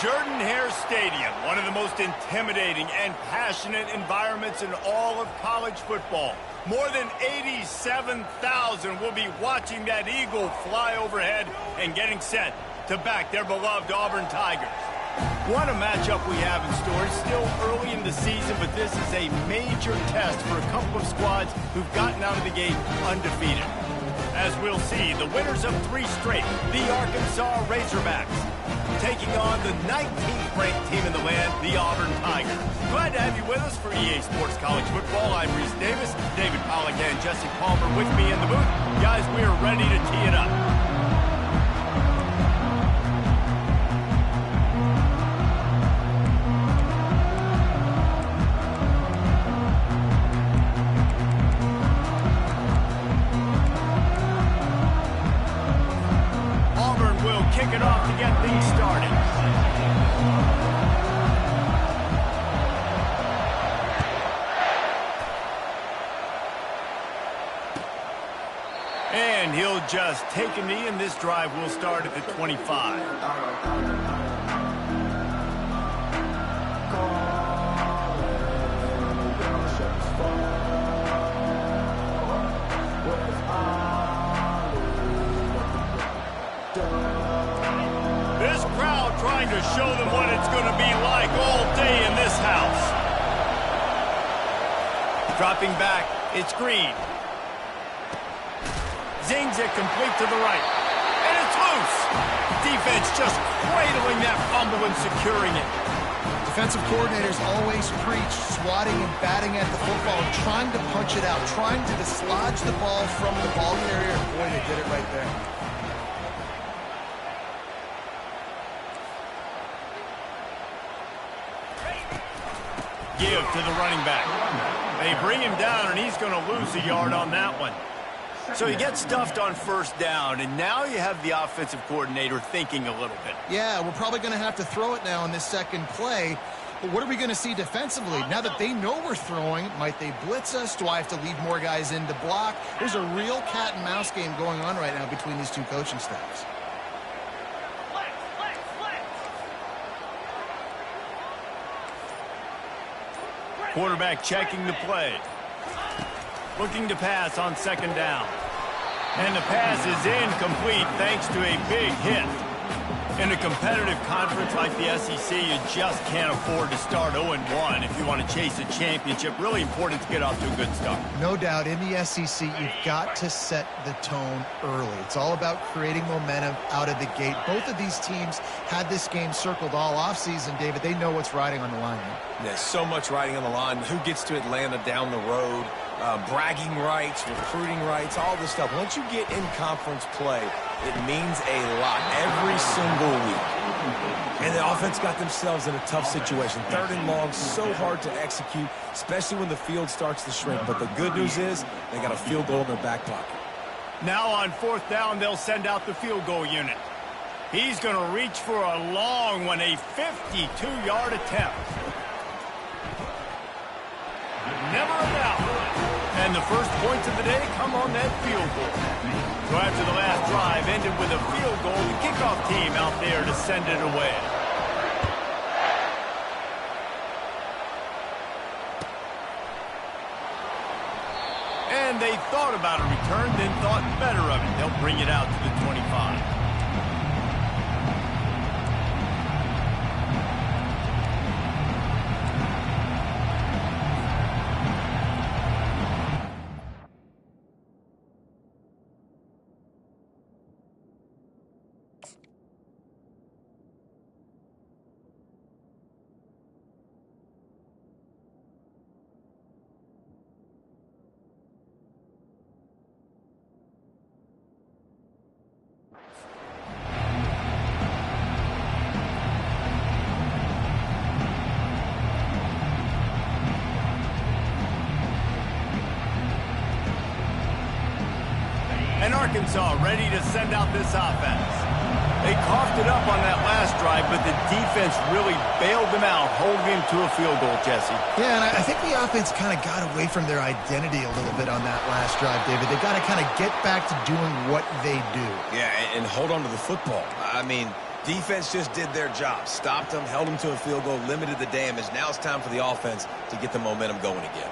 Jordan-Hare Stadium, one of the most intimidating and passionate environments in all of college football. More than 87,000 will be watching that eagle fly overhead and getting set to back their beloved Auburn Tigers. What a matchup we have in store. It's still early in the season, but this is a major test for a couple of squads who've gotten out of the gate undefeated. As we'll see, the winners of 3 straight, the Arkansas Razorbacks, taking on the 19th ranked team in the land, the Auburn Tigers. Glad to have you with us for EA Sports College Football. I'm Reese Davis, David Pollack and Jesse Palmer with me in the booth. Guys, we are ready to tee it up. Kick it off to get things started. And he'll just take a knee, and this drive will start at the 25. Trying to show them what it's going to be like all day in this house. Dropping back, it's Green. Zings it complete to the right. And it's loose. Defense just cradling that fumble and securing it. Defensive coordinators always preach swatting and batting at the football, trying to punch it out, trying to dislodge the ball from the ball carrier. Boy, they did it right there. Give to the running back. They bring him down, and he's going to lose a yard on that one. So he gets stuffed on first down, and now you have the offensive coordinator thinking a little bit. Yeah, we're probably going to have to throw it now in this second play. But what are we going to see defensively? Now that they know we're throwing, might they blitz us? Do I have to leave more guys in to block? There's a real cat and mouse game going on right now between these two coaching staffs. Quarterback checking the play. Looking to pass on second down. And the pass is incomplete thanks to a big hit. In a competitive conference like the SEC, you just can't afford to start 0-1 if you want to chase a championship. Really important to get off to a good start. No doubt, in the SEC, you've got to set the tone early. It's all about creating momentum out of the gate. Both of these teams had this game circled all offseason, David. They know what's riding on the line. There's so much riding on the line. Who gets to Atlanta down the road? Bragging rights, recruiting rights, all this stuff. Once you get in conference play, it means a lot every single week. And the offense got themselves in a tough situation. 3rd and long, so hard to execute, especially when the field starts to shrink. But the good news is they got a field goal in their back pocket. Now on 4th down, they'll send out the field goal unit. He's going to reach for a long one, a 52-yard attempt. Never a doubt. And the first points of the day come on that field goal. So after the last drive ended with a field goal, the kickoff team out there to send it away. And they thought about a return, then thought better of it. They'll bring it out to the 25. And Arkansas ready to send out this offense. They coughed it up on that last drive, but the defense really bailed them out, holding him to a field goal, Jesse. Yeah, and I think the offense kind of got away from their identity a little bit on that last drive, David. They got to kind of get back to doing what they do. Yeah, and hold on to the football. I mean, Defense just did their job. Stopped them, held them to a field goal, limited the damage. Now it's time for the offense to get the momentum going again.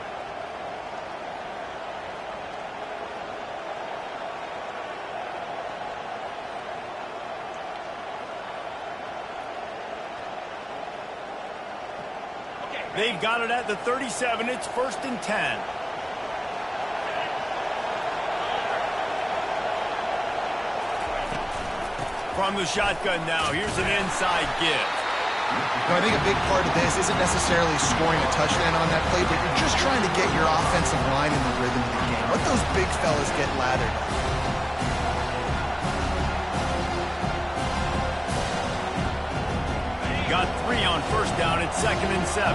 They've got it at the 37. It's 1st and 10. From the shotgun now, here's an inside give. I think a big part of this isn't necessarily scoring a touchdown on that play, but you're just trying to get your offensive line in the rhythm of the game. Let those big fellas get lathered. Got 3 on 1st down. It's 2nd and 7.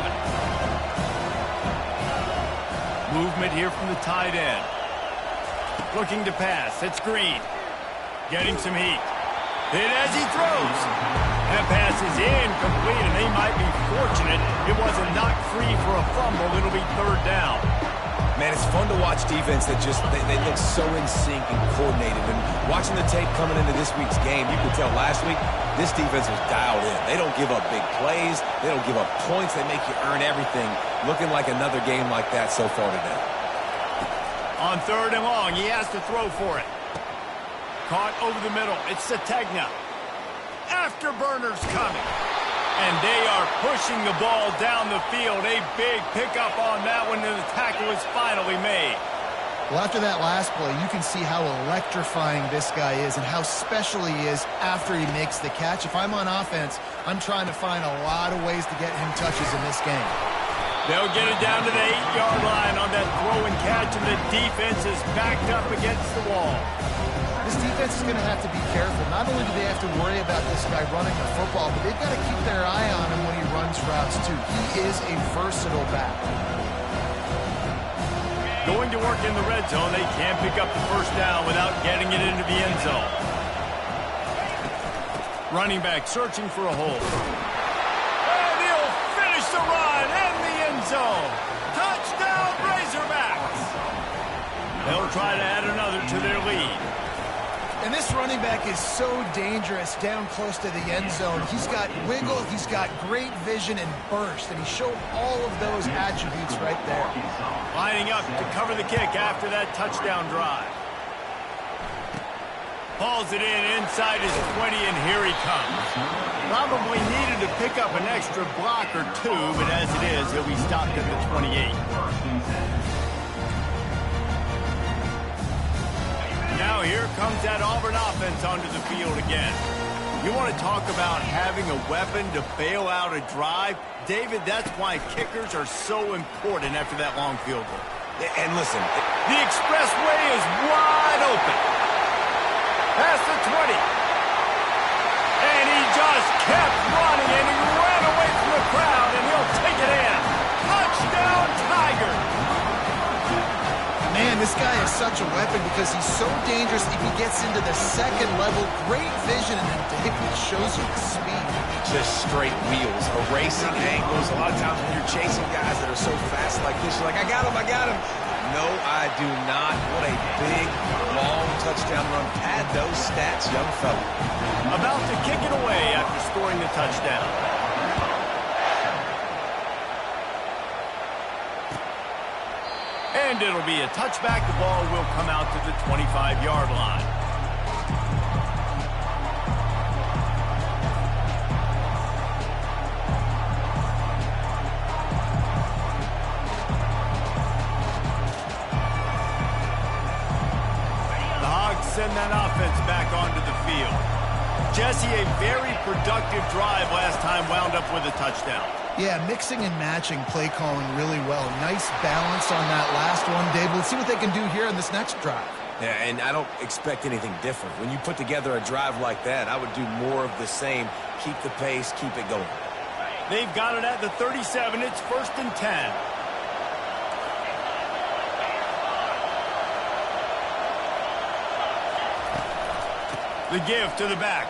Movement here from the tight end. Looking to pass. It's Green. Getting some heat. Hit as he throws. That pass is incomplete, and they might be fortunate it wasn't knocked free for a fumble. It'll be 3rd down. Man, it's fun to watch defense that just, they look so in sync and coordinated. And watching the tape coming into this week's game, you could tell last week, this defense was dialed in. They don't give up big plays. They don't give up points. They make you earn everything. Looking like another game like that so far today. On 3rd and long, he has to throw for it. Caught over the middle. It's Sategna. Afterburner's coming. And they are pushing the ball down the field. A big pickup on that one, and the tackle is finally made. Well, after that last play, you can see how electrifying this guy is and how special he is after he makes the catch. If I'm on offense, I'm trying to find a lot of ways to get him touches in this game. They'll get it down to the 8-yard line on that throw and catch, and the defense is backed up against the wall. This defense is going to have to be careful. Not only do they have to worry about this guy running the football, but they've got to keep their eye on him when he runs routes, too. He is a versatile back. Going to work in the red zone. They can't pick up the 1st down without getting it into the end zone. Running back searching for a hole. And he'll finish the run in the end zone. Touchdown, Razorbacks! They'll try to add another to their lead. And this running back is so dangerous down close to the end zone. He's got wiggle, he's got great vision and burst, and he showed all of those attributes right there. Lining up to cover the kick after that touchdown drive. Hauls it in inside his 20, and here he comes. Probably needed to pick up an extra block or 2, but as it is, he'll be stopped at the 28. Now here comes that Auburn offense onto the field again. You want to talk about having a weapon to bail out a drive? David, that's why kickers are so important after that long field goal. And listen, the expressway is wide open. Past the 20. And he just kept running, and he ran away from the crowd, and he'll take it in. Touchdown, Tiger! Man, this guy is such a weapon because he's so dangerous if he gets into the 2nd level. Great vision, and then David shows you the speed. Just straight wheels, erasing angles. A lot of times when you're chasing guys that are so fast like this, you're like, I got him, I got him. No, I do not. What a big, long touchdown run. Pad those stats, young fella. About to kick it away after scoring the touchdown. And it'll be a touchback. The ball will come out to the 25-yard line. The Hogs send that offense back onto the field. Jesse, a very productive drive last time, wound up with a touchdown. Yeah, mixing and matching play calling really well. Nice balance on that last one, Dave. Let's see what they can do here in this next drive. Yeah, and I don't expect anything different. When you put together a drive like that, I would do more of the same. Keep the pace, keep it going. They've got it at the 37. It's 1st and 10. The give to the back.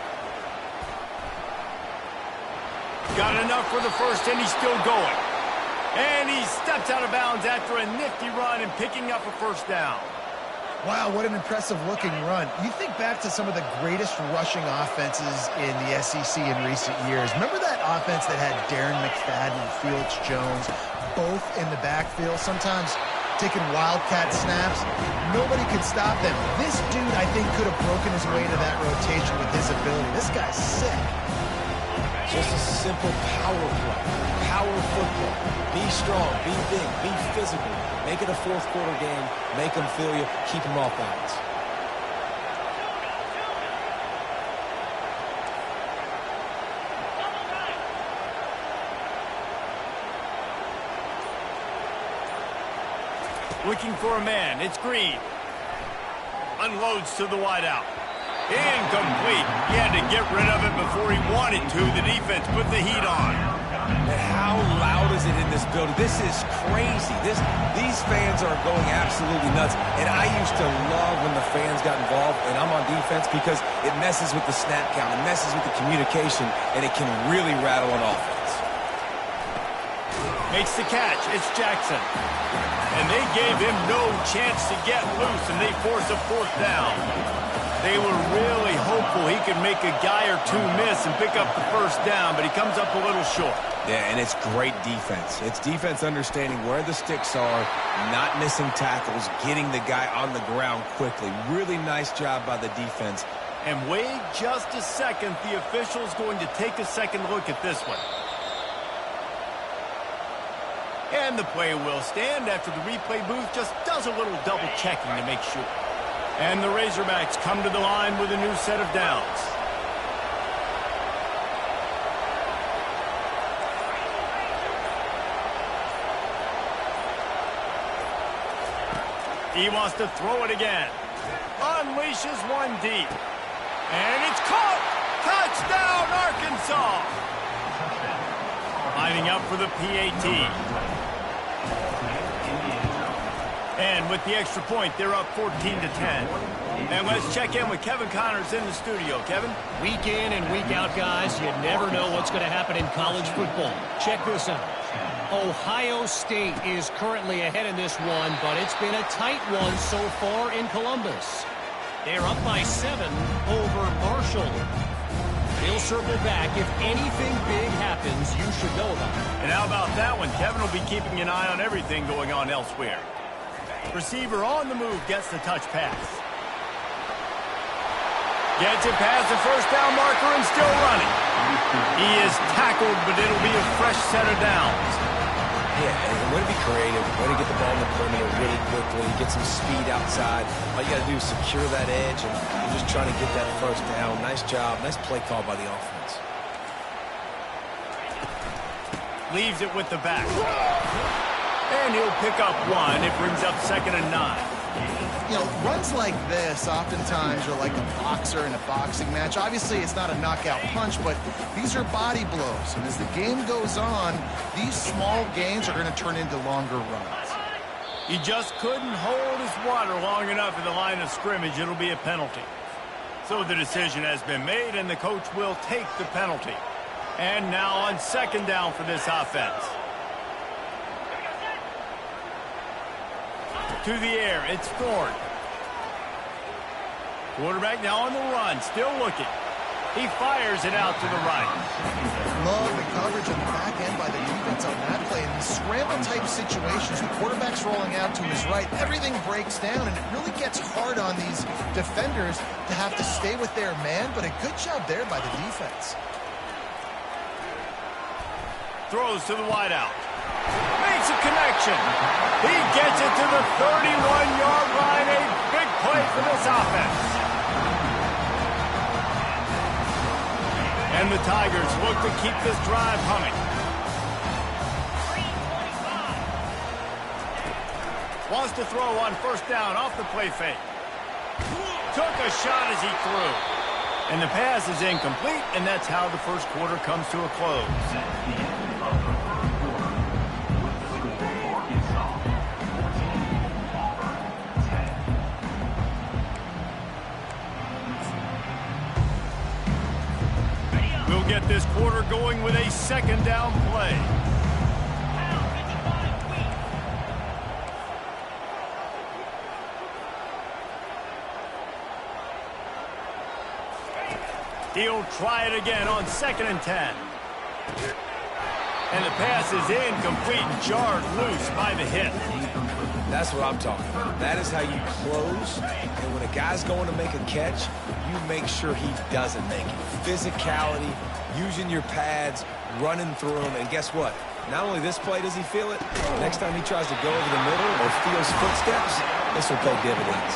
Got enough for the 1st, and he's still going. And he steps out of bounds after a nifty run and picking up a 1st down. Wow, what an impressive-looking run. You think back to some of the greatest rushing offenses in the SEC in recent years. Remember that offense that had Darren McFadden and Felix Jones both in the backfield, sometimes taking wildcat snaps? Nobody could stop them. This dude, I think, could have broken his way into that rotation with his ability. This guy's sick. Just a simple power play. Power football. Be strong, be big, be physical. Make it a fourth quarter game. Make them feel you. Keep them off balance. Looking for a man. It's Green. Unloads to the wideout. Incomplete. He had to get rid of it before he wanted to. The defense put the heat on. And how loud is it in this building? This is crazy. These fans are going absolutely nuts. And I used to love when the fans got involved, and I'm on defense, because it messes with the snap count. It messes with the communication, and it can really rattle an offense. Makes the catch. It's Jackson. And they gave him no chance to get loose, and they force a fourth down. They were really hopeful he could make a guy or two miss and pick up the first down, but he comes up a little short. Yeah, and it's great defense. It's defense understanding where the sticks are, not missing tackles, getting the guy on the ground quickly. Really nice job by the defense. And wait just a second. The official's going to take a second look at this one. And the play will stand after the replay booth just does a little double checking to make sure. And the Razorbacks come to the line with a new set of downs. He wants to throw it again. Unleashes one deep. And it's caught! Touchdown, Arkansas! Lining up for the PAT. And with the extra point, they're up 14-10. And let's check in with Kevin Connors in the studio. Kevin? Week in and week out, guys, you never know what's going to happen in college football. Check this out. Ohio State is currently ahead in this one, but it's been a tight one so far in Columbus. They're up by 7 over Marshall. They'll circle back. If anything big happens, you should know about it. And how about that one? Kevin will be keeping an eye on everything going on elsewhere. Receiver on the move gets the touch pass. Gets it past the first down marker and still running. He is tackled, but it'll be a fresh set of downs. Yeah, and way to be creative, way to get the ball in the perimeter really quickly, get some speed outside. All you got to do is secure that edge, and you're just trying to get that first down. Nice job, nice play call by the offense. Leaves it with the back. And he'll pick up one. It brings up 2nd and 9. You know, runs like this oftentimes are like a boxer in a boxing match. Obviously, it's not a knockout punch, but these are body blows. And as the game goes on, these small gains are going to turn into longer runs. He just couldn't hold his water long enough in the line of scrimmage. It'll be a penalty. So the decision has been made, and the coach will take the penalty. And now on 2nd down for this offense. To the air, it's Thorne. Quarterback now on the run, still looking. He fires it out to the right. Love the coverage on the back end by the defense on that play. In these scramble-type situations, the quarterback's rolling out to his right. Everything breaks down, and it really gets hard on these defenders to have to stay with their man, but a good job there by the defense. Throws to the wideout. Makes a connection. He gets it to the 31-yard line. A big play for this offense. And the Tigers look to keep this drive humming. Wants to throw on 1st down off the play fake. Took a shot as he threw. And the pass is incomplete, and that's how the first quarter comes to a close. We'll get this quarter going with a 2nd down play. He'll try it again on 2nd and 10. And the pass is incomplete, jarred loose by the hit. That's what I'm talking about. That is how you close. And when a guy's going to make a catch, you make sure he doesn't make it. Physicality, using your pads, running through them. And guess what? Not only this play does he feel it, next time he tries to go over the middle or feels footsteps, this will pay dividends.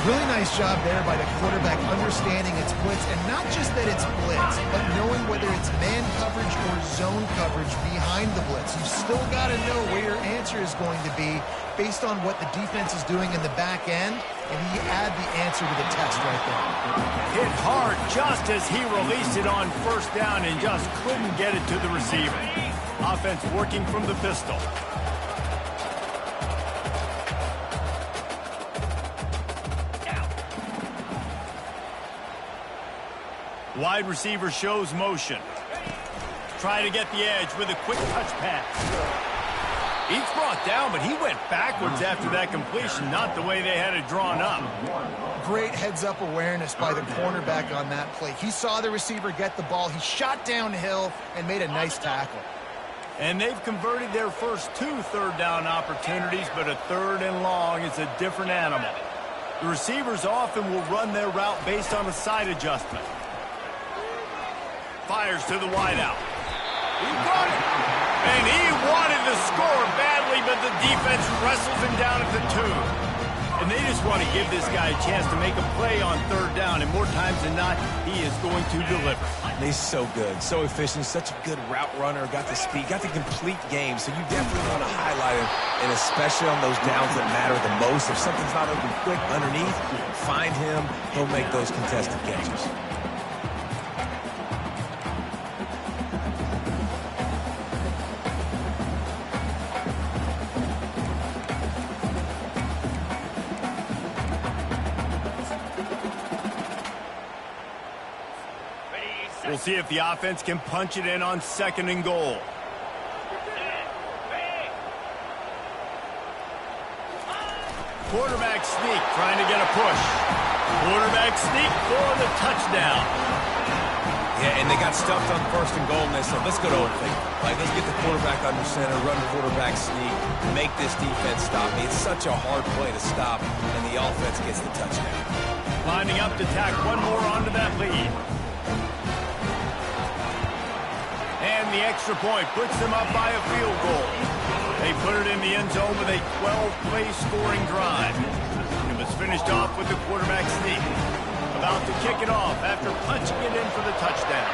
Really nice job there by the quarterback understanding it's blitz, and not just that it's blitz, but knowing whether it's man coverage or zone coverage behind the blitz. You've still got to know where your answer is going to be based on what the defense is doing in the back end, and he add the answer to the test right there. Hit hard just as he released it on 1st down and just couldn't get it to the receiver. Offense working from the pistol. Wide receiver shows motion. Try to get the edge with a quick touch pass. He's brought down, but he went backwards after that completion, not the way they had it drawn up. Great heads-up awareness by the cornerback on that play. He saw the receiver get the ball. He shot downhill and made a nice tackle. And they've converted their first 2 3rd down opportunities, but a 3rd and long is a different animal. The receivers often will run their route based on a side adjustment. Fires to the wideout. He got it. And he wanted to score badly, but the defense wrestles him down at the 2. And they just want to give this guy a chance to make a play on 3rd down, and more times than not, he is going to deliver. And he's so good, so efficient, such a good route runner, got the speed, got the complete game, so you definitely want to highlight him, and especially on those downs that matter the most. If something's not open quick underneath, find him, he'll make those contested games. We'll see if the offense can punch it in on 2nd and goal. Quarterback sneak, trying to get a push. Quarterback sneak for the touchdown. Yeah, and they got stuffed on 1st and goal, and they said, let's go to old thing. Like, let's get the quarterback under center, run the quarterback sneak, make this defense stop me. It's such a hard play to stop, and the offense gets the touchdown. Lining up to tack one more onto that lead. And the extra point puts them up by a field goal. They put it in the end zone with a 12-play scoring drive. It was finished off with the quarterback sneak. About to kick it off after punching it in for the touchdown.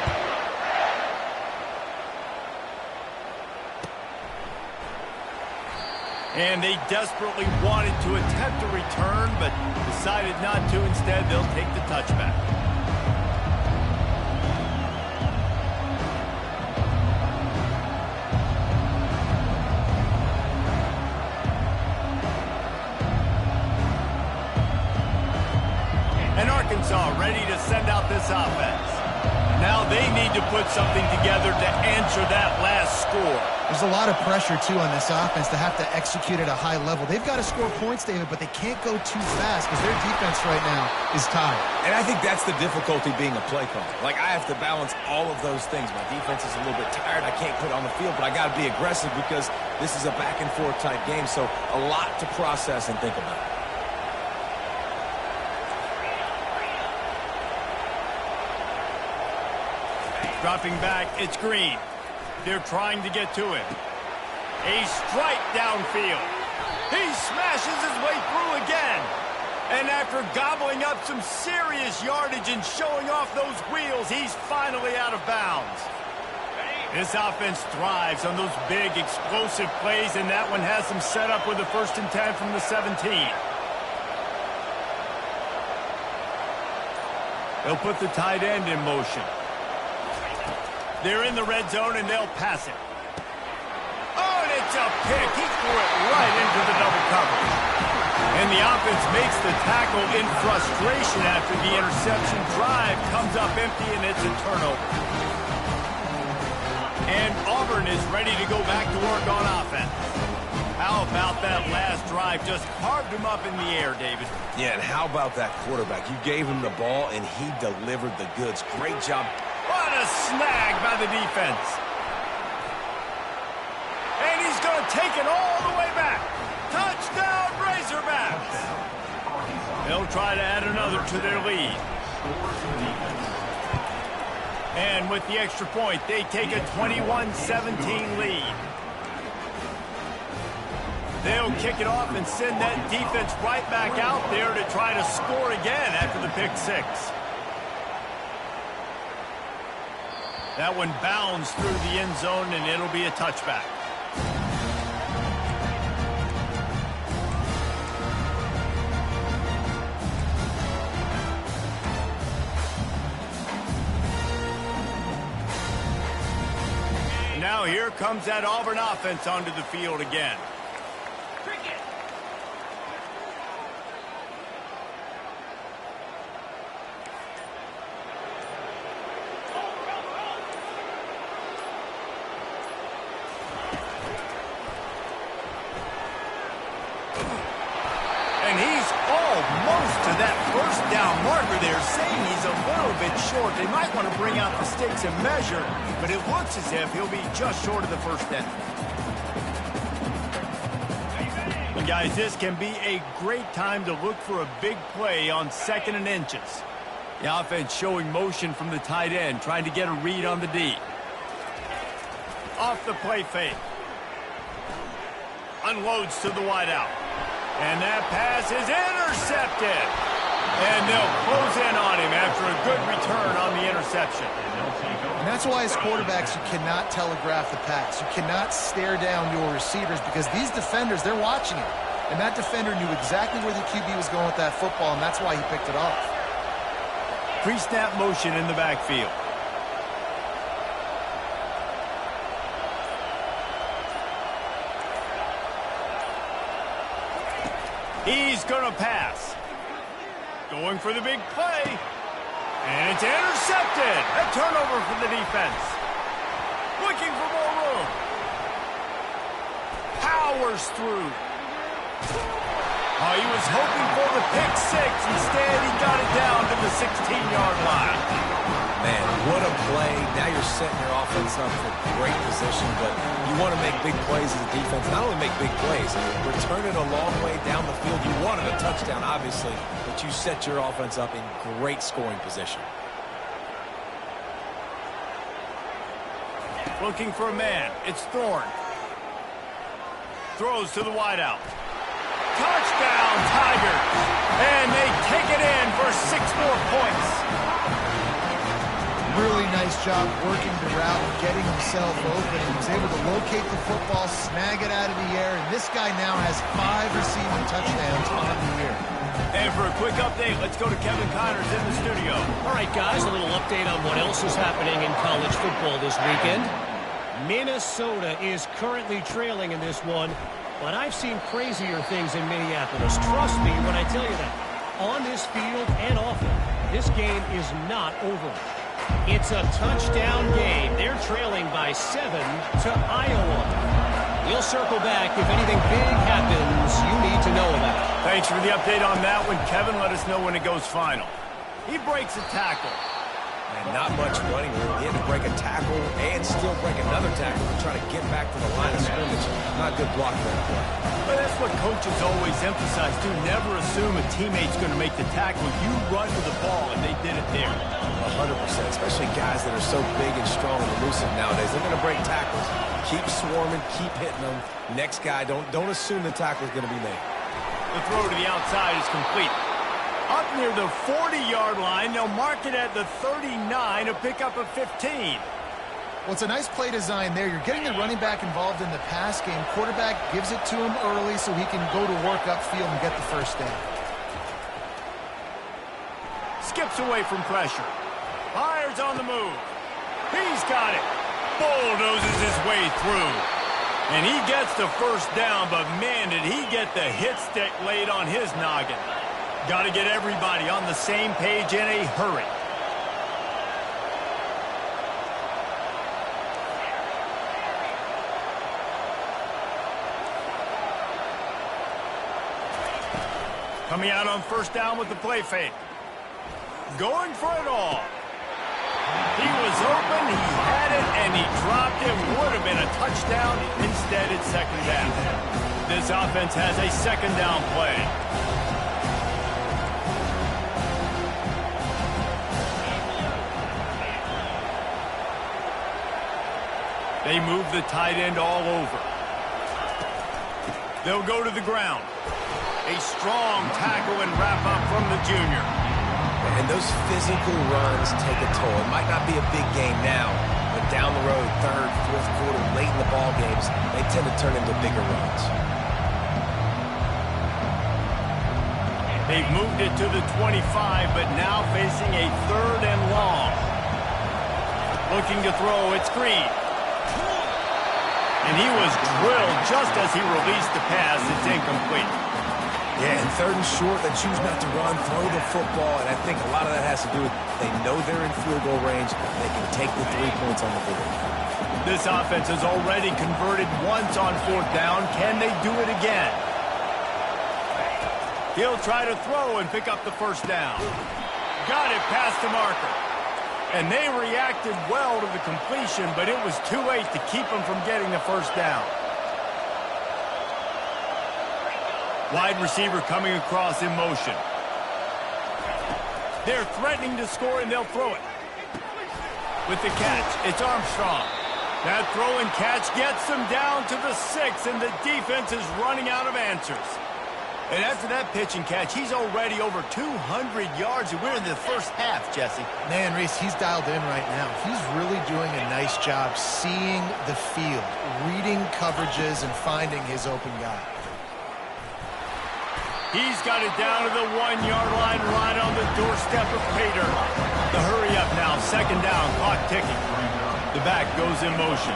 And they desperately wanted to attempt a return, but decided not to. Instead, they'll take the touchback. And Arkansas ready to send out this offense. Now they need to put something together to answer that last score. There's a lot of pressure, too, on this offense to have to execute at a high level. They've got to score points, David, but they can't go too fast because their defense right now is tired. And I think that's the difficulty being a play caller. Like, I have to balance all of those things. My defense is a little bit tired. I can't put it on the field, but I got to be aggressive because this is a back-and-forth type game, so a lot to process and think about. Dropping back, it's Green. They're trying to get to him. A strike downfield. He smashes his way through again. And after gobbling up some serious yardage and showing off those wheels, he's finally out of bounds. This offense thrives on those big, explosive plays, and that one has them set up with a 1st and 10 from the 17. They'll put the tight end in motion. They're in the red zone, and they'll pass it. Oh, and it's a pick. He threw it right into the double coverage. And the offense makes the tackle in frustration after the interception. Drive comes up empty, and it's a turnover. And Auburn is ready to go back to work on offense. How about that last drive? Just carved him up in the air, David. Yeah, and how about that quarterback? You gave him the ball, and he delivered the goods. Great job. What a snag by the defense. And he's going to take it all the way back. Touchdown, Razorbacks. They'll try to add another to their lead. And with the extra point, they take a 21-17 lead. They'll kick it off and send that defense right back out there to try to score again after the pick six. That one bounds through the end zone, and it'll be a touchback. Now here comes that Auburn offense onto the field again. And he's almost to that first down marker there, saying he's a little bit short. They might want to bring out the sticks and measure, but it looks as if he'll be just short of the first down. And guys, this can be a great time to look for a big play on 2nd and inches. The offense showing motion from the tight end, trying to get a read on the D. Off the play fake. Unloads to the wideout. And that pass is intercepted. And they'll close in on him after a good return on the interception. And that's why as quarterbacks, you cannot telegraph the pass. You cannot stare down your receivers because these defenders, they're watching it. And that defender knew exactly where the QB was going with that football, and that's why he picked it off. Pre-snap motion in the backfield. He's going to pass. Going for the big play. And it's intercepted. A turnover for the defense. Looking for more room. Powers through. Oh, he was hoping for the pick six. Instead, he got it down to the 16-yard line. Man, what a play. Now you're setting your offense up for great position, but you want to make big plays as a defense. Not only make big plays, return it a long way down the field. You wanted a touchdown, obviously, but you set your offense up in great scoring position. Looking for a man. It's Thorne. Throws to the wideout. Touchdown, Tigers! And they take it in for 6 more points. Really nice job working the route and getting himself open. He was able to locate the football, snag it out of the air, and this guy now has 5 receiving touchdowns on the year. And for a quick update, let's go to Kevin Connors in the studio. All right, guys, a little update on what else is happening in college football this weekend. Minnesota is currently trailing in this one, but I've seen crazier things in Minneapolis. Trust me when I tell you that. On this field and off it, this game is not over. It's a touchdown game. They're trailing by 7 to Iowa. We'll circle back if anything big happens you need to know about. Thanks for the update on that one. Kevin, let us know when it goes final. He breaks a tackle. And not much running room. He had to break a tackle and still break another tackle to try to get back to the line of scrimmage. Not good block there. But that's what coaches always emphasize, too. Never assume a teammate's going to make the tackle. You run to the ball, and they did it there. 100%, especially guys that are so big and strong and elusive nowadays. They're going to break tackles. Keep swarming, keep hitting them. Next guy, don't assume the tackle's going to be made. The throw to the outside is complete. Up near the 40-yard line, they'll mark it at the 39, a pickup of 15. Well, it's a nice play design there. You're getting the running back involved in the pass game. Quarterback gives it to him early so he can go to work upfield and get the first down. Skips away from pressure. Fires on the move. He's got it. Bulldozes his way through. And he gets the first down, but man, did he get the hit stick laid on his noggin. Got to get everybody on the same page in a hurry. Coming out on first down with the play fake. Going for it all. He was open, he had it, and he dropped it. Would have been a touchdown. Instead, it's second down. This offense has a second down play. They move the tight end all over. They'll go to the ground. A strong tackle and wrap up from the junior. And those physical runs take a toll. It might not be a big game now, but down the road, third, fourth quarter, late in the ball games, they tend to turn into bigger runs. They've moved it to the 25, but now facing a third and long. Looking to throw, it's Green. And he was drilled just as he released the pass. It's incomplete. Yeah, and third and short, they choose not to run, throw the football, and I think a lot of that has to do with they know they're in field goal range. They can take the 3 points on the board. This offense has already converted once on fourth down. Can they do it again? He'll try to throw and pick up the first down. Got it past the marker. And they reacted well to the completion, but it was too late to keep them from getting the first down. Wide receiver coming across in motion. They're threatening to score, and they'll throw it. With the catch, it's Armstrong. That throw and catch gets them down to the 6, and the defense is running out of answers. And after that pitch and catch, he's already over 200 yards, and we're in the first half, Jesse. Man, Reese, he's dialed in right now. He's really doing a nice job seeing the field, reading coverages, and finding his open guy. He's got it down to the 1-yard line, right on the doorstep of Pater. The hurry up now, second down, clock ticking. The back goes in motion.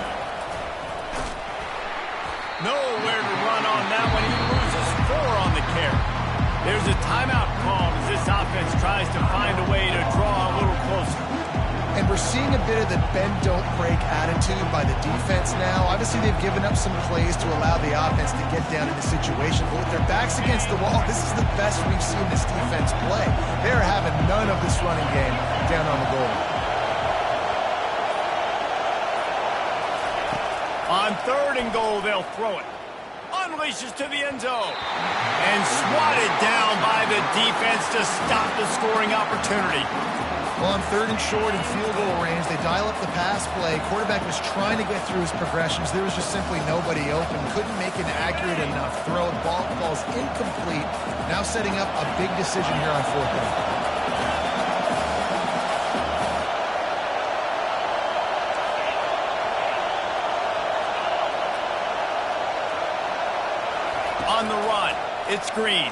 Nowhere to run on that one. He loses 4 on the carry. There's a timeout called as this offense tries to find a way to draw a little closer. And we're seeing a bit of the bend-don't-break attitude by the defense now. Obviously, they've given up some plays to allow the offense to get down in the situation. But with their backs against the wall, this is the best we've seen this defense play. They're having none of this running game down on the goal line. On third and goal, they'll throw it. Unleashes to the end zone. And swatted down by the defense to stop the scoring opportunity. Well, on third and short and field goal range, they dial up the pass play. Quarterback was trying to get through his progressions. There was just simply nobody open. Couldn't make an accurate enough throw. Ball falls incomplete. Now setting up a big decision here on fourth down. On the run, it's Green.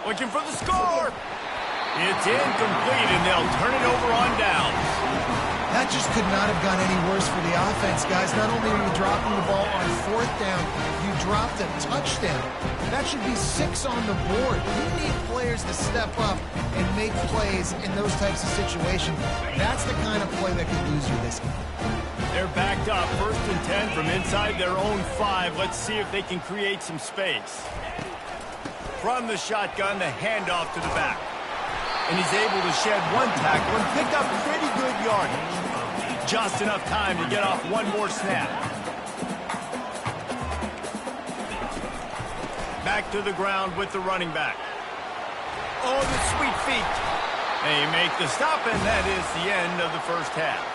Looking for the score. It's incomplete, and they'll turn it over on downs. That just could not have gone any worse for the offense, guys. Not only are you dropping the ball on fourth down, you dropped a touchdown. That should be 6 on the board. You need players to step up and make plays in those types of situations. That's the kind of play that could lose you this game. They're backed up, 1st and 10 from inside their own 5. Let's see if they can create some space. From the shotgun, the handoff to the back. And he's able to shed 1 tackle and pick up pretty good yardage. Just enough time to get off 1 more snap. Back to the ground with the running back. Oh, the sweet feet. They make the stop, and that is the end of the first half.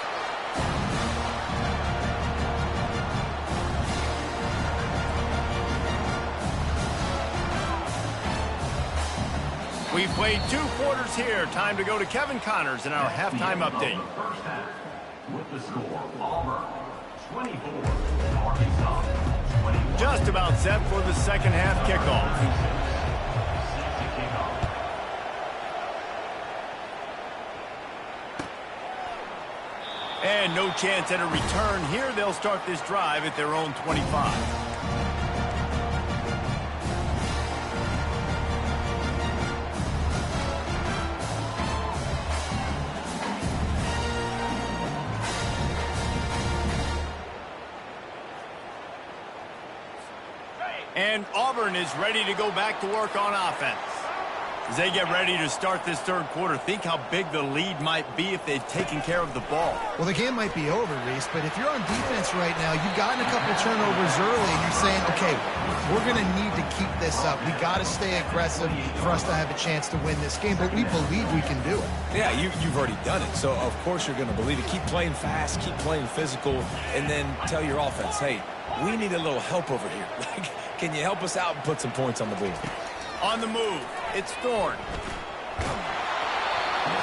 We've played 2 quarters here. Time to go to Kevin Connors in our halftime update. First half, with the score, Auburn 24, Arkansas 21. Just about set for the second half kickoff. And no chance at a return here. They'll start this drive at their own 25. And Auburn is ready to go back to work on offense. As they get ready to start this third quarter, think how big the lead might be if they've taken care of the ball. Well, the game might be over, Reese, but if you're on defense right now, you've gotten a couple turnovers early, and you're saying, okay, we're going to need to keep this up. We got to stay aggressive for us to have a chance to win this game, but we believe we can do it. Yeah, you've already done it, so of course you're going to believe it. Keep playing fast, keep playing physical, and then tell your offense, hey, we need a little help over here. Can you help us out and put some points on the board? On the move, it's Thorne.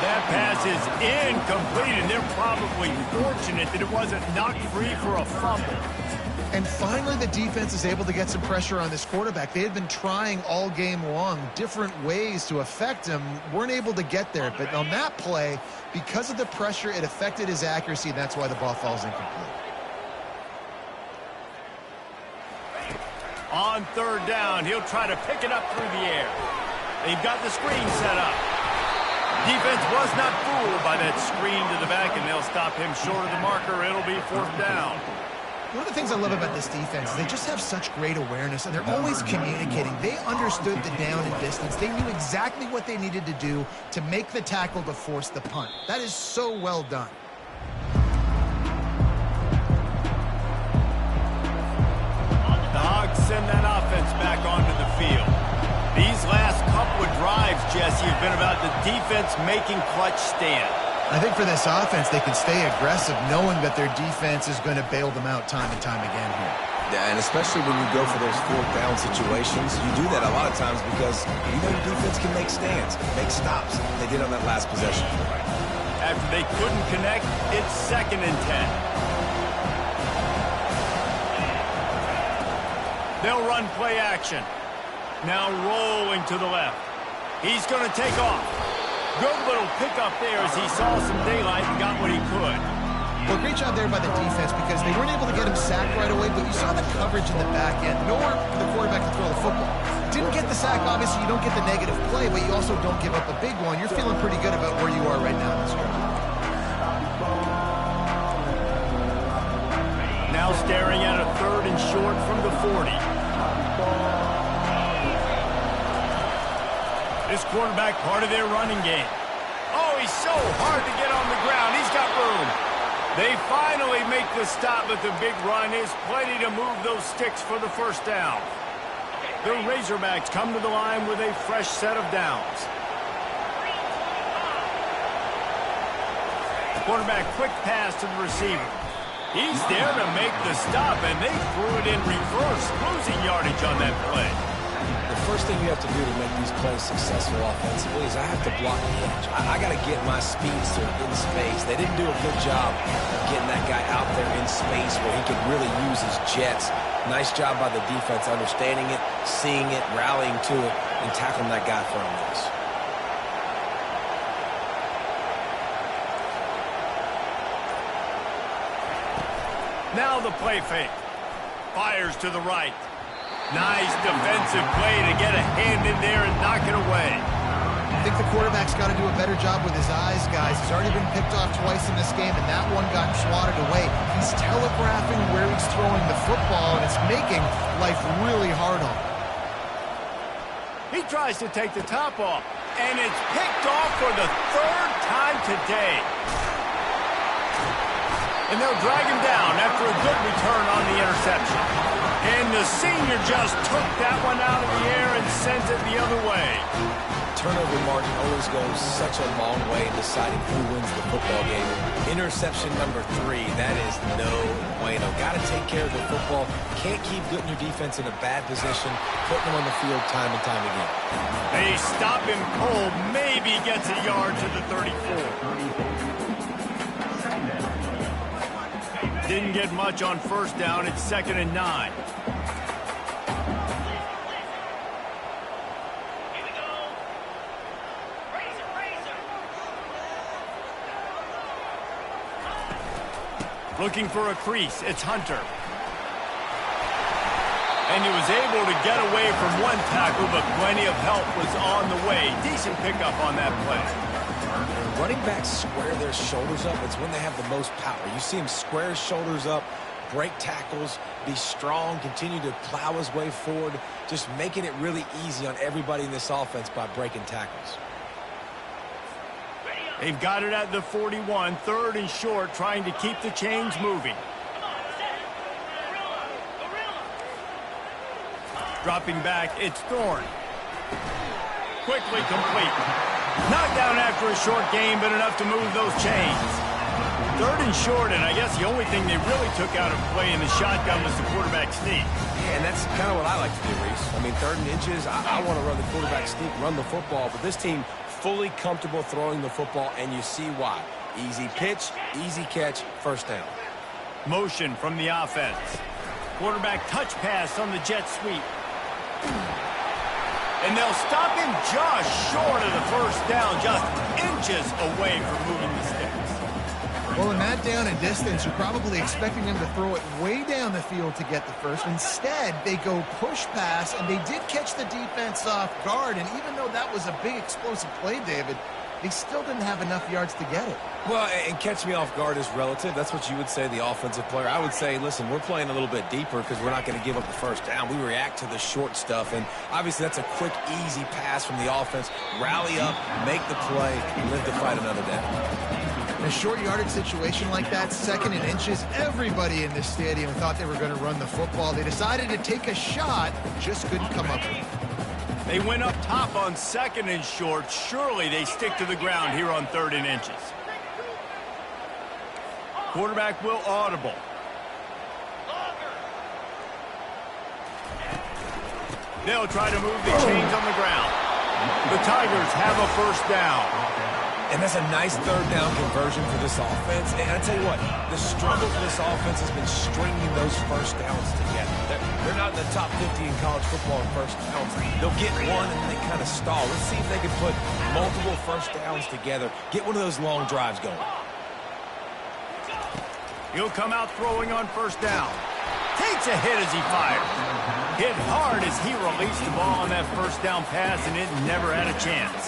That pass is incomplete, and they're probably fortunate that it wasn't knocked free for a fumble. And finally, the defense is able to get some pressure on this quarterback. They had been trying all game long different ways to affect him, weren't able to get there. But on that play, because of the pressure, it affected his accuracy, and that's why the ball falls incomplete. On third down, he'll try to pick it up through the air. They've got the screen set up. Defense was not fooled by that screen to the back, and they'll stop him short of the marker. It'll be fourth down. One of the things I love about this defense is they just have such great awareness, and they're always communicating. They understood the down and distance. They knew exactly what they needed to do to make the tackle to force the punt. That is so well done. The Hogs send that offense back onto the field. These last couple of drives, Jesse, have been about the defense making clutch stand. I think for this offense, they can stay aggressive knowing that their defense is going to bail them out time and time again here. Yeah, and especially when you go for those fourth down situations, you do that a lot of times because you know your defense can make stands, make stops. They did on that last possession. After they couldn't connect, it's 2nd and 10. They'll run play action. Now rolling to the left. He's going to take off. Good little pickup there as he saw some daylight and got what he could. Well, great job there by the defense because they weren't able to get him sacked right away, but you saw the coverage in the back end. Nowhere for the quarterback to throw the football. Didn't get the sack, obviously you don't get the negative play, but you also don't give up a big one. You're feeling pretty good about where you are right now in this game. Now staring at a 3rd and short from the 40. This quarterback part of their running game. Oh, he's so hard to get on the ground. He's got room. They finally make the stop, but the big run is plenty to move those sticks for the first down. The Razorbacks come to the line with a fresh set of downs. Quarterback quick pass to the receiver. He's there to make the stop, and they threw it in reverse, losing yardage on that play. The first thing you have to do to make these plays successful offensively is I have to block the edge. I got to get my speedster in space. They didn't do a good job of getting that guy out there in space where he could really use his jets. Nice job by the defense understanding it, seeing it, rallying to it, and tackling that guy for a loss. Now the play fake. Fires to the right. Nice defensive play to get a hand in there and knock it away. I think the quarterback's got to do a better job with his eyes, guys. He's already been picked off twice in this game, and that one got swatted away. He's telegraphing where he's throwing the football, and it's making life really hard on him. He tries to take the top off, and it's picked off for the 3rd time today. And they'll drag him down after a good return on the interception. And the senior just took that one out of the air and sent it the other way. Turnover margin always goes such a long way in deciding who wins the football game. Interception number 3, that is no bueno. Got to take care of the football. Can't keep putting your defense in a bad position, putting them on the field time and time again. They stop him cold, maybe gets a yard to the 34. Didn't get much on first down. It's 2nd and 9. Looking for a crease. It's Hunter. And he was able to get away from one tackle, but plenty of help was on the way. Decent pickup on that play. Running backs square their shoulders up. It's when they have the most power. You see him square his shoulders up, break tackles, be strong, continue to plow his way forward, just making it really easy on everybody in this offense by breaking tackles. They've got it at the 41, 3rd and short, trying to keep the chains moving. Dropping back, it's Thorne. Quickly complete. Knocked down after a short game, but enough to move those chains. 3rd and short, and I guess the only thing they really took out of play in the shotgun was the quarterback sneak. Yeah, and that's kind of what I like to do, Reese. I mean, 3rd and inches, I want to run the quarterback sneak, run the football, but this team fully comfortable throwing the football, and you see why. Easy pitch, easy catch, 1st down. Motion from the offense. Quarterback touch pass on the jet sweep. And they'll stop him just short of the 1st down, just inches away from moving the sticks. Well, in that down and distance, you're probably expecting them to throw it way down the field to get the first. Instead, they go push pass, and they did catch the defense off guard. And even though that was a big explosive play, David, they still didn't have enough yards to get it. Well, and catch me off guard is relative. That's what you would say, the offensive player. I would say, listen, we're playing a little bit deeper because we're not going to give up the 1st down. We react to the short stuff, and obviously that's a quick, easy pass from the offense. Rally up, make the play, and live to fight another down. In a short yardage situation like that, 2nd and inches, everybody in this stadium thought they were going to run the football. They decided to take a shot, just couldn't come up with it. They went up top on 2nd and short. Surely they stick to the ground here on 3rd and inches. Quarterback will audible. They'll try to move the chains on the ground. The Tigers have a 1st down. And that's a nice 3rd down conversion for this offense. And I tell you what, the struggle for this offense has been stringing those 1st downs together. They're not in the top 50 in college football in 1st downs. They'll get one and then they kind of stall. Let's see if they can put multiple 1st downs together. Get one of those long drives going. He'll come out throwing on 1st down. Takes a hit as he fires. Hit hard as he released the ball on that 1st down pass, and it never had a chance.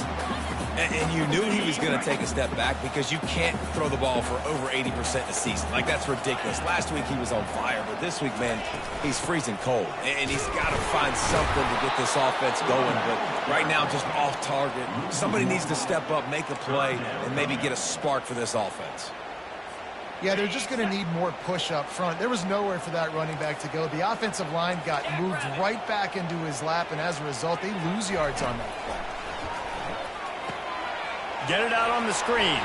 And you knew he was going to take a step back because you can't throw the ball for over 80% a season. Like, that's ridiculous. Last week he was on fire, but this week, man, he's freezing cold. And he's got to find something to get this offense going. But right now, just off target. Somebody needs to step up, make a play, and maybe get a spark for this offense. Yeah, they're just going to need more push up front. There was nowhere for that running back to go. The offensive line got moved right back into his lap, and as a result, they lose yards on that play. Get it out on the screen.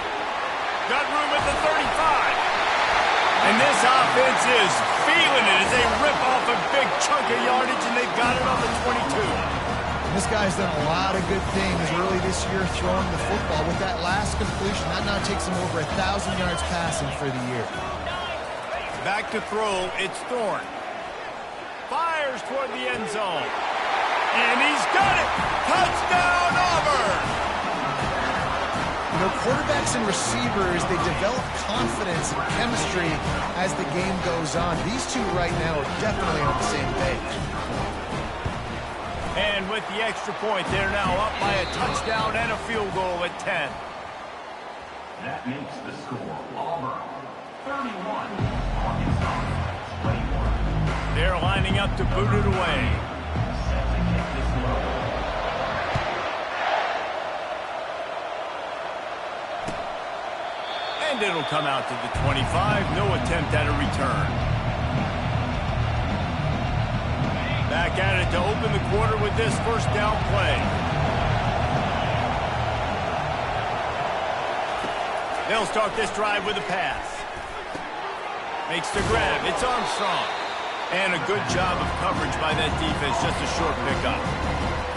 Got room at the 35. And this offense is feeling it as they rip off a big chunk of yardage, and they've got it on the 22. And this guy's done a lot of good things early this year throwing the football. With that last completion, that now takes him over 1,000 yards passing for the year. Back to throw, it's Thorne. Fires toward the end zone. And he's got it! Touchdown, Auburn! You know, quarterbacks and receivers, they develop confidence and chemistry as the game goes on. These two right now are definitely on the same page. And with the extra point, they're now up by a touchdown and a field goal at 10. That makes the score Auburn 31, Arkansas 21. They're lining up to boot it away. Set to kick this low. And it'll come out to the 25. No attempt at a return. Back at it to open the quarter with this 1st down play. They'll start this drive with a pass. Makes the grab. It's Armstrong. And a good job of coverage by that defense. Just a short pickup.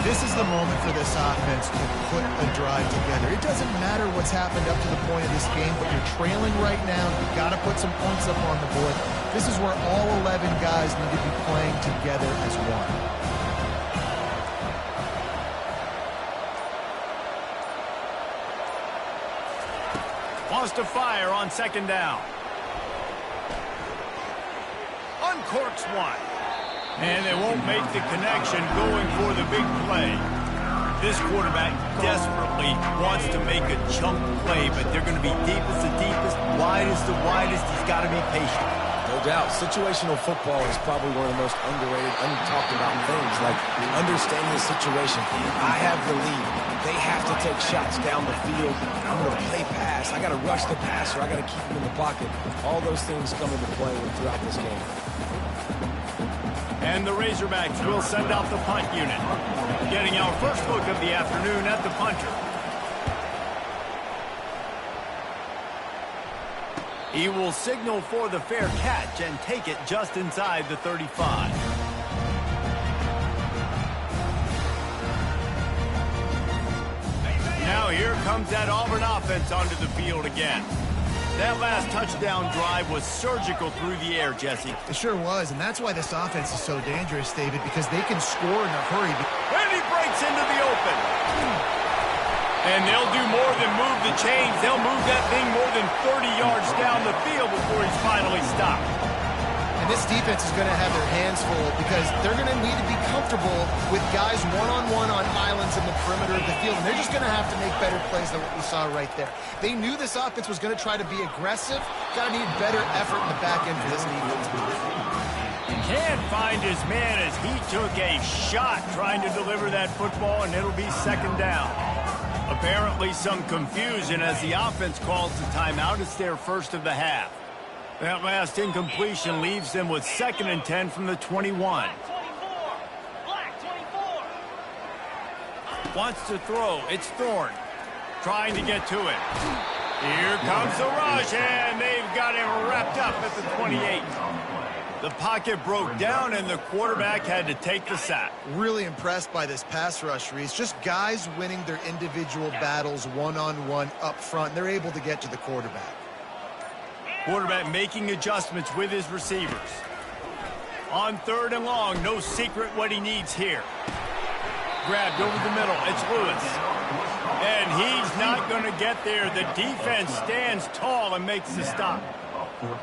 This is the moment for this offense to put a drive together. It doesn't matter what's happened up to the point of this game, but you're trailing right now. You've got to put some points up on the board. This is where all 11 guys need to be playing together as one. Wants to fire on 2nd down. Uncorks one. And they won't make the connection going for the big play. This quarterback desperately wants to make a chunk play, but they're going to be deep as the deepest, wide as the widest. He's got to be patient. No doubt. Situational football is probably one of the most underrated, untalked about things, like understanding the situation. I have the lead. They have to take shots down the field. I'm going to play pass. I got to rush the passer. I got to keep him in the pocket. All those things come into play throughout this game. And the Razorbacks will send out the punt unit. Getting our first look of the afternoon at the punter. He will signal for the fair catch and take it just inside the 35. Now here comes that Auburn offense onto the field again. That last touchdown drive was surgical through the air, Jesse. It sure was, and that's why this offense is so dangerous, David, because they can score in a hurry. And he breaks into the open. And they'll do more than move the chains. They'll move that thing more than 30 yards down the field before he's finally stopped. And this defense is going to have their hands full because they're going to need to be comfortable with guys one-on-one on islands in the perimeter of the field. And they're just going to have to make better plays than what we saw right there. They knew this offense was going to try to be aggressive. Got to need better effort in the back end for this defense. Can't find his man as he took a shot trying to deliver that football, and it'll be second down. Apparently some confusion as the offense calls the timeout. It's their first of the half. That last incompletion leaves them with 2nd and 10 from the 21. Wants to throw. It's Thorne. Trying to get to it. Here comes the rush, and they've got him wrapped up at the 28. The pocket broke down, and the quarterback had to take the sack. Really impressed by this pass rush, Reese. Just guys winning their individual battles one-on-one up front. They're able to get to the quarterback. Quarterback making adjustments with his receivers. On 3rd and long, no secret what he needs here. Grabbed over the middle. It's Lewis. And he's not going to get there. The defense stands tall and makes the stop.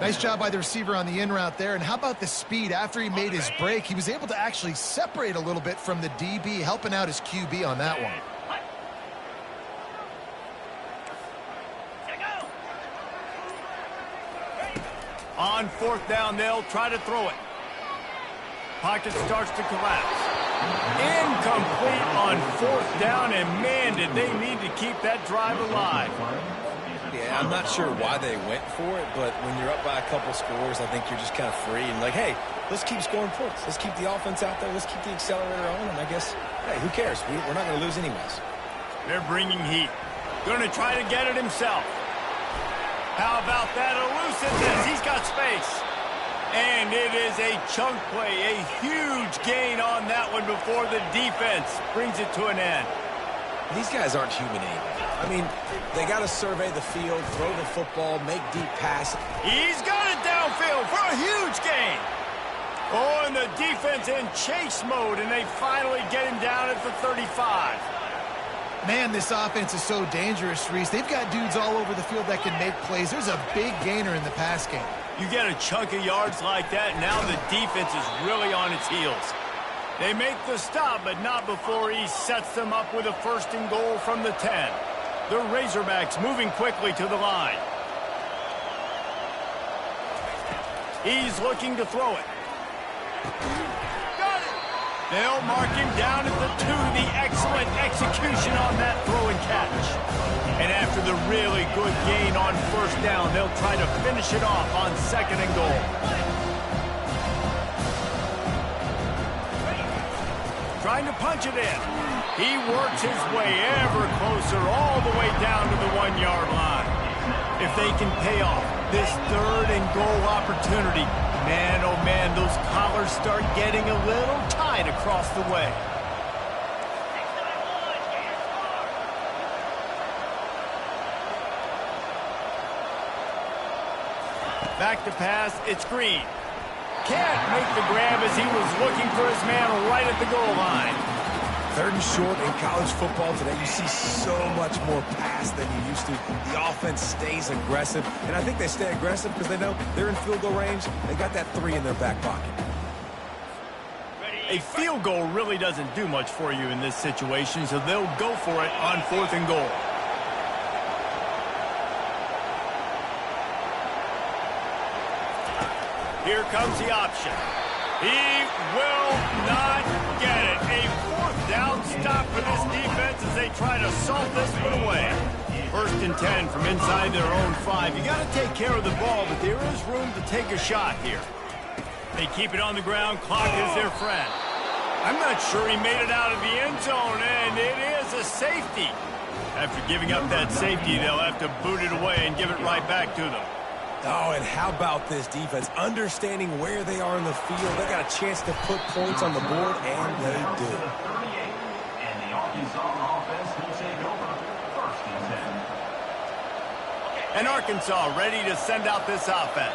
Nice job by the receiver on the in route there. And how about the speed? After he made his break, he was able to actually separate a little bit from the DB, helping out his QB on that one. On 4th down, they'll try to throw it. Pocket starts to collapse. Incomplete on 4th down, and man, did they need to keep that drive alive. Yeah, I'm not sure why they went for it, but when you're up by a couple scores, I think you're just kind of free and like, hey, let's keep scoring points. Let's keep the offense out there. Let's keep the accelerator on, and I guess, hey, who cares? We're not going to lose anyways. They're bringing heat. Going to try to get it himself. How about that elusiveness? He's got space. And it is a chunk play, a huge gain on that one before the defense brings it to an end. These guys aren't human anymore. I mean, they got to survey the field, throw the football, make deep passes. He's got it downfield for a huge gain. Oh, and the defense in chase mode, and they finally get him down at the 35. Man, this offense is so dangerous, Reese. They've got dudes all over the field that can make plays. There's a big gainer in the pass game. You get a chunk of yards like that, now the defense is really on its heels. They make the stop, but not before he sets them up with a 1st and goal from the 10. The Razorbacks moving quickly to the line. He's looking to throw it. Got it. They'll mark him down at the 2. The excellent execution on that throw and catch. And after the really good gain on 1st down, they'll try to finish it off on 2nd and goal. Trying to punch it in. He works his way ever closer all the way down to the 1-yard line. If they can pay off this 3rd and goal opportunity, man, oh man, those collars start getting a little tight across the way. Back to pass, it's Green. Can't make the grab as he was looking for his man right at the goal line. 3rd and short in college football today, you see so much more pass than you used to. The offense stays aggressive, and I think they stay aggressive because they know they're in field goal range. They got that 3 in their back pocket. A field goal really doesn't do much for you in this situation, so they'll go for it on 4th and goal. Here comes the option. He will not get it. A fourth down stop for this defense as they try to salt this one away. 1st and 10 from inside their own 5. You got to take care of the ball, but there is room to take a shot here. They keep it on the ground. Clock is their friend. I'm not sure he made it out of the end zone, and it is a safety. After giving up that safety, they'll have to boot it away and give it right back to them. Oh, and how about this defense? Understanding where they are in the field. They got a chance to put points on the board, and they do. And the Arkansas offense will take over. 1st and 10. And Arkansas ready to send out this offense.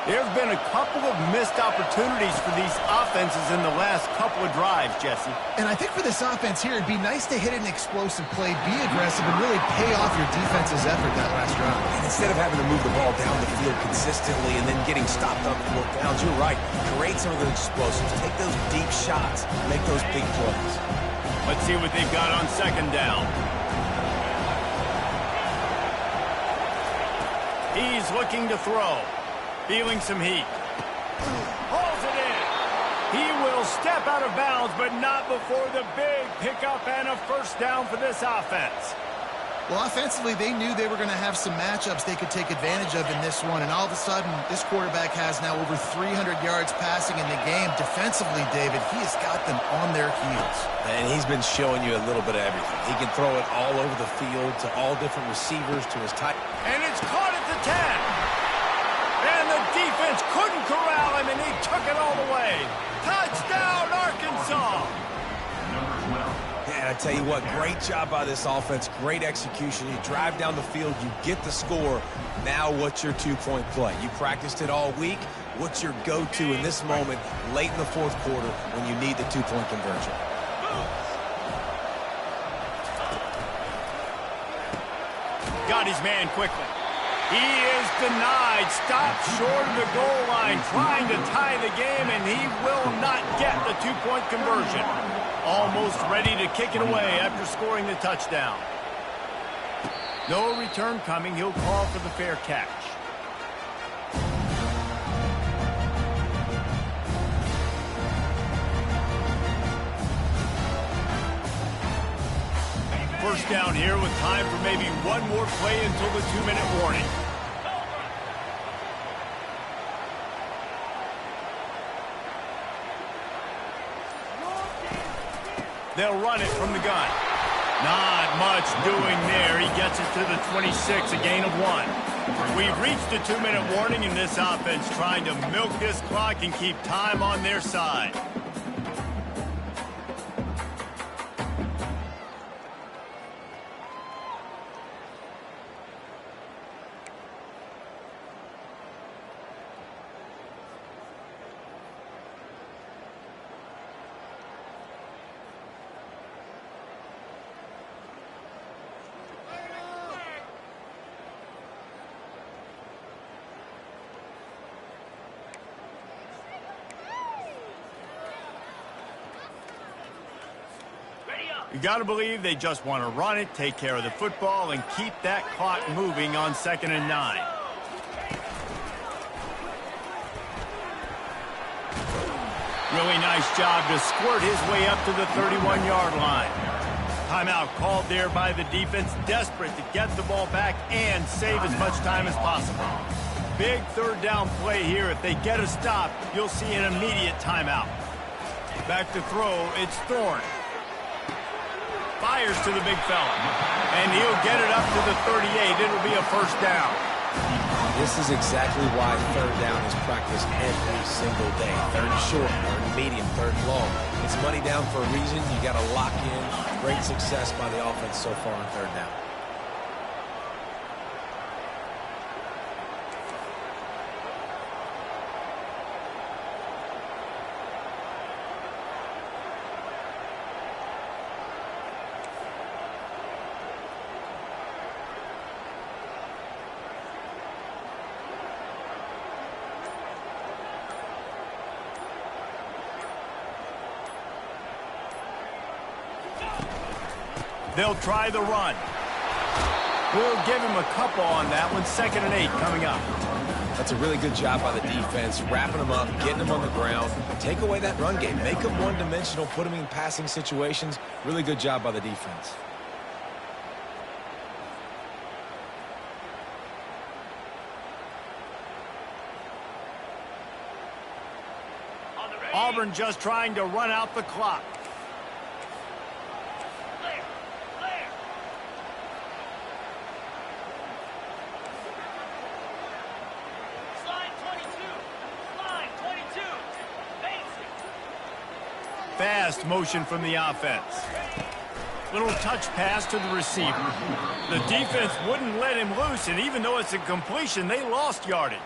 There have been a couple of missed opportunities for these offenses in the last couple of drives, Jesse. And I think for this offense here, it'd be nice to hit an explosive play, be aggressive, and really pay off your defense's effort that last drive. And instead of having to move the ball down the field consistently and then getting stopped on 4th downs, you're right. Create some of those explosives. Take those deep shots. Make those big plays. Let's see what they've got on 2nd down. He's looking to throw. Feeling some heat. Hauls it in. He will step out of bounds, but not before the big pickup and a 1st down for this offense. Well, offensively, they knew they were going to have some matchups they could take advantage of in this one, and all of a sudden, this quarterback has now over 300 yards passing in the game. Defensively, David, he has got them on their heels. And he's been showing you a little bit of everything. He can throw it all over the field to all different receivers, to his tight. And it's caught at the 10. And the defense couldn't corral him, and he took it all the way. Touchdown, Arkansas! And I tell you what, great job by this offense, great execution. You drive down the field, you get the score. Now what's your 2-point play? You practiced it all week. What's your go-to in this moment, late in the 4th quarter, when you need the 2-point conversion? Got his man quickly. He is denied, stopped short of the goal line, trying to tie the game, and he will not get the 2-point conversion. Almost ready to kick it away after scoring the touchdown. No return coming. He'll call for the fair catch. First down here with time for maybe one more play until the 2-minute warning. They'll run it from the gun. Not much doing there. He gets it to the 26, a gain of 1. We've reached a 2-minute warning in this offense, trying to milk this clock and keep time on their side. You got to believe they just want to run it, take care of the football, and keep that clock moving on 2nd and 9. Really nice job to squirt his way up to the 31-yard line. Timeout called there by the defense, desperate to get the ball back and save as much time as possible. Big 3rd down play here. If they get a stop, you'll see an immediate timeout. Back to throw, it's Thorne. Fires to the big fella. And he'll get it up to the 38. It'll be a 1st down. This is exactly why 3rd down is practiced every single day. 3rd short, 3rd medium, 3rd long. It's money down for a reason. You got to lock in. Great success by the offense so far on 3rd down. They'll try the run. We'll give him a couple on that one. 2nd and 8 coming up. That's a really good job by the defense, wrapping them up, getting them on the ground. Take away that run game. Make them one-dimensional, put them in passing situations. Really good job by the defense. Auburn just trying to run out the clock. Fast motion from the offense. Little touch pass to the receiver. The defense wouldn't let him loose, and even though it's a completion, they lost yardage.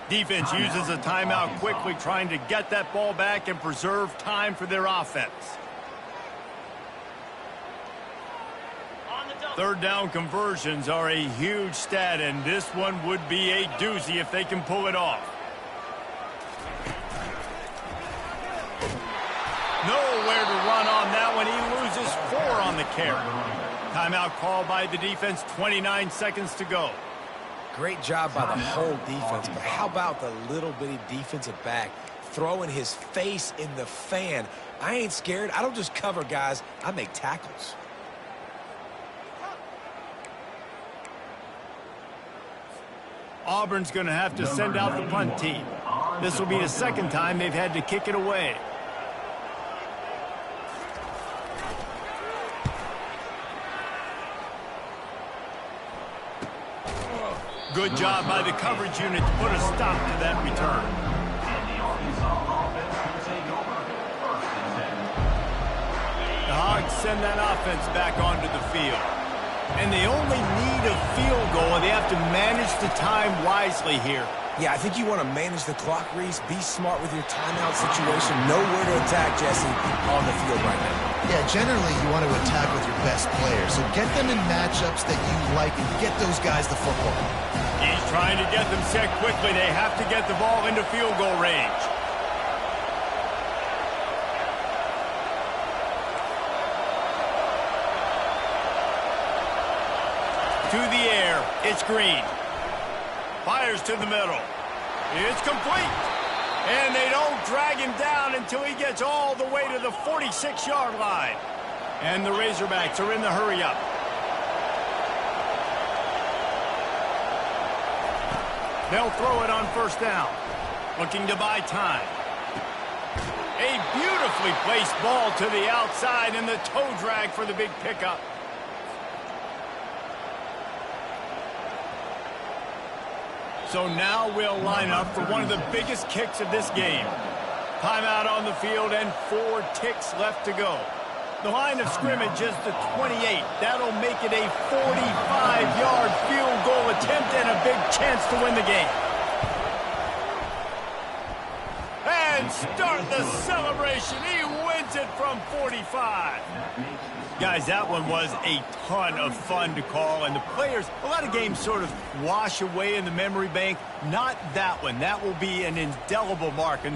Defense uses a timeout quickly, trying to get that ball back and preserve time for their offense. Third down conversions are a huge stat, and this one would be a doozy if they can pull it off. Nowhere to run on that one. He loses 4 on the carry. Timeout called by the defense, 29 seconds to go. Great job by the whole defense, but how about the little bitty defensive back throwing his face in the fan? I ain't scared. I don't just cover guys. I make tackles. Auburn's going to have to send out the punt team. This will be the second time they've had to kick it away. Good job by the coverage unit to put a stop to that return. The Hogs send that offense back onto the field. And they only need a field goal, and they have to manage the time wisely here. Yeah, I think you want to manage the clock, Reese. Be smart with your timeout situation. Know where to attack, Jesse, on the field right now. Yeah, generally you want to attack with your best players. So get them in matchups that you like and get those guys the football. He's trying to get them set quickly. They have to get the ball into field goal range. To the air, it's Green. Fires to the middle. It's complete. And they don't drag him down until he gets all the way to the 46-yard line. And the Razorbacks are in the hurry-up. They'll throw it on first down. Looking to buy time. A beautifully placed ball to the outside, and the toe drag for the big pickup. So now we'll line up for one of the biggest kicks of this game. Timeout on the field and 4 ticks left to go. The line of scrimmage is the 28. That'll make it a 45-yard field goal attempt and a big chance to win the game. And start the celebration. He wins it from 45. Guys, that one was a ton of fun to call, and the players, a lot of games sort of wash away in the memory bank. Not that one. That will be an indelible mark in their